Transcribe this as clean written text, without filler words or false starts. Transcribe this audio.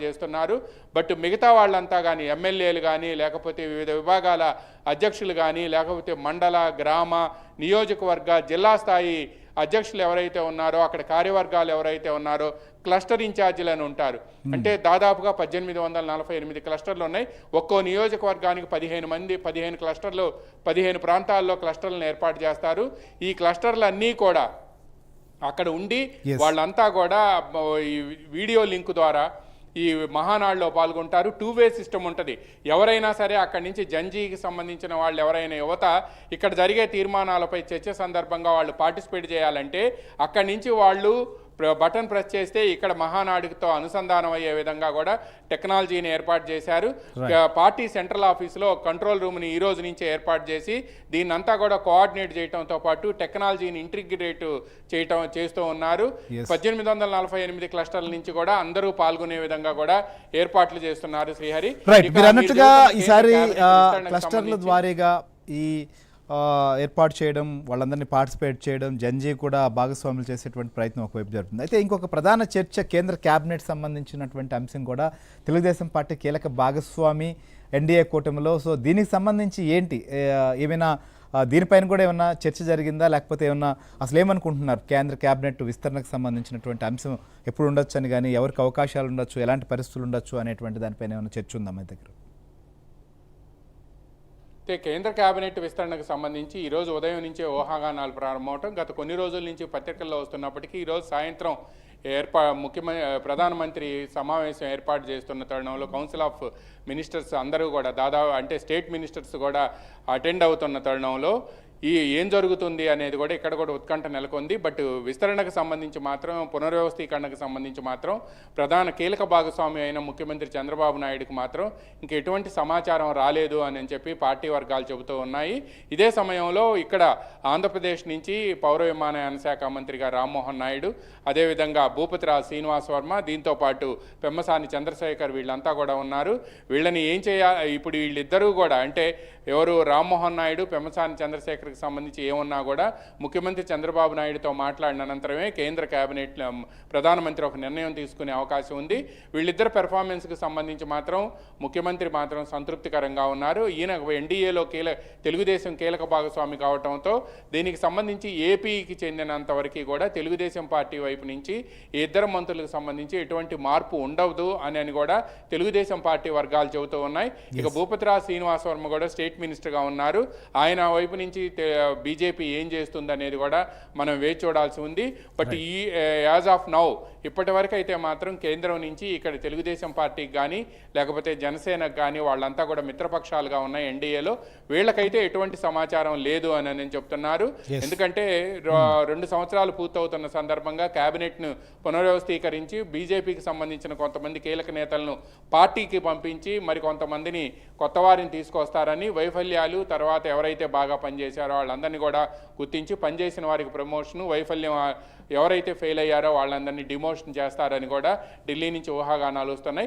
చేస్తున్నారు. బట్ మిగతా వాళ్ళంతా కానీ ఎమ్మెల్యేలు కానీ లేకపోతే వివిధ విభాగాల అధ్యక్షులు కానీ లేకపోతే మండల గ్రామ నియోజకవర్గ జిల్లా స్థాయి అధ్యక్షులు ఎవరైతే ఉన్నారో అక్కడ కార్యవర్గాలు ఎవరైతే ఉన్నారో క్లస్టర్ ఇన్ఛార్జీలను ఉంటారు. అంటే దాదాపుగా 1848 క్లస్టర్లు ఉన్నాయి. ఒక్కో నియోజకవర్గానికి 15 క్లస్టర్లు 15 ప్రాంతాల్లో క్లస్టర్లను ఏర్పాటు చేస్తారు. ఈ క్లస్టర్లు అన్నీ కూడా అక్కడ ఉండి వాళ్ళంతా కూడా ఈ వీడియో లింక్ ద్వారా ఈ మహానాడులో పాల్గొంటారు. 2-వే సిస్టమ్ ఉంటుంది. ఎవరైనా సరే అక్కడి నుంచి జంజీకి సంబంధించిన వాళ్ళు ఎవరైనా యువత ఇక్కడ జరిగే తీర్మానాలపై చర్చ సందర్భంగా వాళ్ళు పార్టిసిపేట్ చేయాలంటే అక్కడి నుంచి వాళ్ళు బటన్ ప్రెస్ చేస్తే ఇక్కడ మహానాడుతో అనుసంధానం అయ్యే విధంగా కూడా టెక్నాలజీని ఏర్పాటు చేశారు. పార్టీ సెంట్రల్ ఆఫీసులో కంట్రోల్ రూమ్ని ఈ రోజు నుంచి ఏర్పాటు చేసి దీన్నంతా కూడా కోఆర్డినేట్ చేయడంతో పాటు టెక్నాలజీని ఇంటిగ్రేట్ చేస్తూ ఉన్నారు. 1848 క్లస్టర్ల నుంచి కూడా అందరూ పాల్గొనే విధంగా కూడా ఏర్పాట్లు చేస్తున్నారు. శ్రీహరి, ఈసారి క్లస్టర్ల ద్వారాగా ఈ ఏర్పాటు చేయడం, వాళ్ళందరినీ పార్టిసిపేట్ చేయడం, జంజీ కూడా భాగస్వాములు చేసేటువంటి ప్రయత్నం ఒకవైపు జరుగుతుంది. అయితే ఇంకొక ప్రధాన చర్చ కేంద్ర క్యాబినెట్ సంబంధించినటువంటి అంశం కూడా తెలుగుదేశం పార్టీ కీలక భాగస్వామి ఎన్డీఏ కూటమిలో. సో దీనికి సంబంధించి ఏంటి, ఏమైనా దీనిపైన కూడా ఏమన్నా చర్చ జరిగిందా, లేకపోతే ఏమన్నా అసలు ఏమనుకుంటున్నారు? కేంద్ర క్యాబినెట్ విస్తరణకు సంబంధించినటువంటి అంశం ఎప్పుడు ఉండొచ్చు అని కానీ, ఎవరికి అవకాశాలు ఉండొచ్చు, ఎలాంటి పరిస్థితులు ఉండొచ్చు అనేటువంటి దానిపైన ఏమైనా చర్చ ఉందా మీ దగ్గర? కేంద్ర కేబినెట్ విస్తరణకు సంబంధించి ఈరోజు ఉదయం నుంచే ఊహాగానాలు ప్రారంభమవటం గత కొన్ని రోజుల నుంచి పత్రికల్లో వస్తున్నప్పటికీ ఈరోజు సాయంత్రం ప్రధానమంత్రి సమావేశం ఏర్పాటు చేస్తున్న తరుణంలో కౌన్సిల్ ఆఫ్ మినిస్టర్స్ అందరూ కూడా దాదాపు అంటే స్టేట్ మినిస్టర్స్ కూడా అటెండ్ అవుతున్న తరుణంలో ఏం జరుగుతుంది అనేది కూడా ఇక్కడ కూడా ఉత్కంఠ నెలకొంది. బట్ విస్తరణకు సంబంధించి మాత్రం, పునర్వ్యవస్థీకరణకు సంబంధించి మాత్రం ప్రధాన కీలక భాగస్వామి అయిన ముఖ్యమంత్రి చంద్రబాబు నాయుడుకు మాత్రం ఇంక ఎటువంటి సమాచారం రాలేదు అని చెప్పి పార్టీ వర్గాలు చెబుతూ ఉన్నాయి. ఇదే సమయంలో ఇక్కడ ఆంధ్రప్రదేశ్ నుంచి పౌర విమానయాన శాఖ మంత్రిగా రామ్మోహన్ నాయుడు, అదేవిధంగా భూపతిరాజు శ్రీనివాస్ వర్మ, దీంతోపాటు పెమ్మసాని చంద్రశేఖర్ వీళ్ళంతా కూడా ఉన్నారు. వీళ్ళని ఏం చేయాలి ఇప్పుడు వీళ్ళిద్దరూ కూడా, అంటే ఎవరు రామ్మోహన్ నాయుడు, పెమ్మసాని చంద్రశేఖర్కి సంబంధించి ఏమన్నా కూడా ముఖ్యమంత్రి చంద్రబాబు నాయుడుతో మాట్లాడిన అనంతరమే కేంద్ర కేబినెట్ ప్రధానమంత్రి ఒక నిర్ణయం తీసుకునే అవకాశం ఉంది. వీళ్ళిద్దరు పెర్ఫార్మెన్స్కి సంబంధించి మాత్రం ముఖ్యమంత్రి మాత్రం సంతృప్తికరంగా ఉన్నారు. ఈయన ఎన్డీఏలో తెలుగుదేశం కీలక భాగస్వామి కావడంతో దీనికి సంబంధించి ఏపీకి చెందినంత వరకు కూడా తెలుగుదేశం పార్టీ వైపు నుంచి ఈ ఇద్దరు మంత్రులకు సంబంధించి ఎటువంటి మార్పు ఉండదు అని కూడా తెలుగుదేశం పార్టీ వర్గాలు చెబుతూ ఉన్నాయి. ఇక భూపతిరాజు శ్రీనివాస్ వర్మ కూడా స్టేట్ మినిస్టర్గా ఉన్నారు. ఆయన వైపు నుంచి బీజేపీ ఏం చేస్తుంది అనేది కూడా మనం వేచి చూడాల్సి ఉంది. బట్ ఈ యాజ్ ఆఫ్ నౌ ఇప్పటి వరకు అయితే మాత్రం కేంద్రం నుంచి ఇక్కడ తెలుగుదేశం పార్టీకి కానీ లేకపోతే జనసేనకు కానీ వాళ్ళంతా కూడా మిత్రపక్షాలుగా ఉన్నాయి ఎన్డీఏలో, వీళ్ళకైతే ఎటువంటి సమాచారం లేదు అని నేను చెప్తున్నారు. ఎందుకంటే 2 సంవత్సరాలు పూర్తవుతున్న సందర్భంగా కేబినెట్ను పునర్వ్యవస్థీకరించి బీజేపీకి సంబంధించిన కొంతమంది కీలక నేతలను పార్టీకి పంపించి మరి కొంతమందిని కొత్త వారిని తీసుకొస్తారని, వైఫల్యాలు తర్వాత ఎవరైతే బాగా పనిచేశారో వాళ్ళందరినీ కూడా గుర్తించి పనిచేసిన వారికి ప్రమోషను, వైఫల్యం ఎవరైతే ఫెయిల్ అయ్యారో వాళ్ళందరినీ డిమోషన్ చేస్తారని కూడా ఢిల్లీ నుంచి ఊహాగానాలు వస్తున్నాయి.